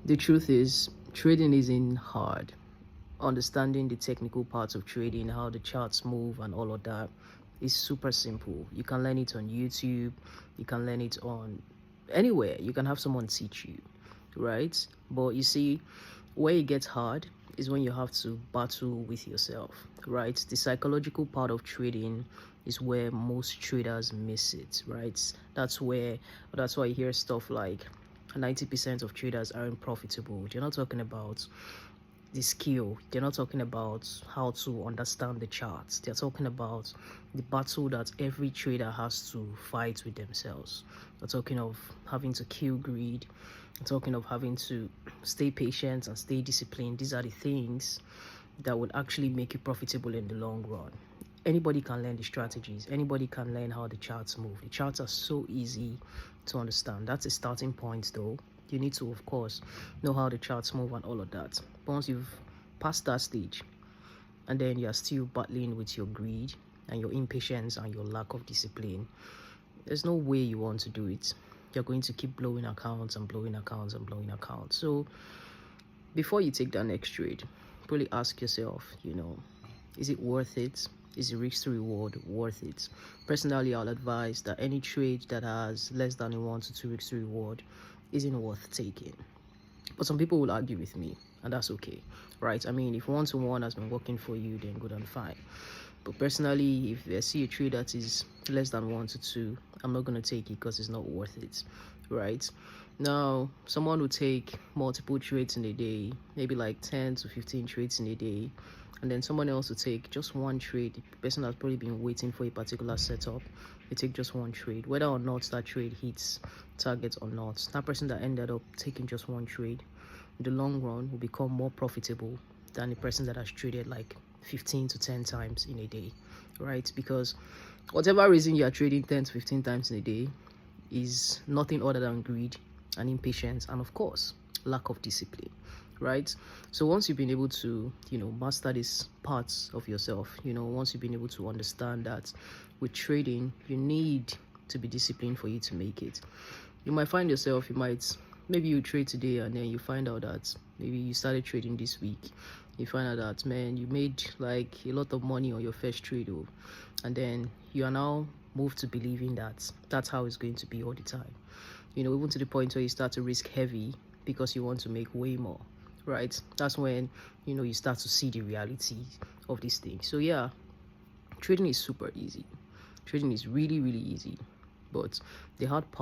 The truth is, trading isn't hard. Understanding the technical parts of trading, how the charts move, and all of that is super simple. You can learn it on YouTube, you can learn it on anywhere. You can have someone teach you, right? But you see, where it gets hard is when you have to battle with yourself, right? The psychological part of trading is where most traders miss it, right? That's why you hear stuff like 90% of traders aren't profitable. They're not talking about the skill, they're not talking about how to understand the charts, they're talking about the battle that every trader has to fight with themselves. They're talking of having to kill greed, they're talking of having to stay patient and stay disciplined. These are the things that would actually make you profitable in the long run. Anybody can learn the strategies, anybody can learn how the charts move. The charts are so easy to understand. That's a starting point though. You need to, of course, know how the charts move and all of that. But once you've passed that stage and then you're still battling with your greed and your impatience and your lack of discipline, there's no way you want to do it. You're going to keep blowing accounts and blowing accounts and blowing accounts. So before you take that next trade, probably ask yourself, is it worth it? Is the risk to reward worth it? Personally, I'll advise that any trade that has less than a 1 to 2 risk to reward isn't worth taking. But some people will argue with me, and that's okay, right? I mean, if 1 to 1 has been working for you, then good and fine. But personally, if I see a trade that is less than 1 to 2, I'm not going to take it because it's not worth it, right? Now, someone will take multiple trades in a day, maybe like 10 to 15 trades in a day, and then someone else will take just one trade. The person has probably been waiting for a particular setup. They take just one trade, whether or not that trade hits targets or not. That person that ended up taking just one trade, in the long run, will become more profitable than the person that has traded like 15 to 10 times in a day, right? Because whatever reason you are trading 10 to 15 times in a day is nothing other than greed and impatience, and of course lack of discipline, right? So once you've been able to master these parts of yourself, once you've been able to understand that with trading you need to be disciplined for you to make it, you might find yourself, maybe you trade today and then you find out that maybe you started trading this week, you find out that, man, you made like a lot of money on your first trade, and then you are now moved to believing that that's how it's going to be all the time, even to the point where you start to risk heavy because you want to make way more, right? That's when you start to see the reality of these things. So yeah, trading is super easy. Trading is really, really easy, but the hard part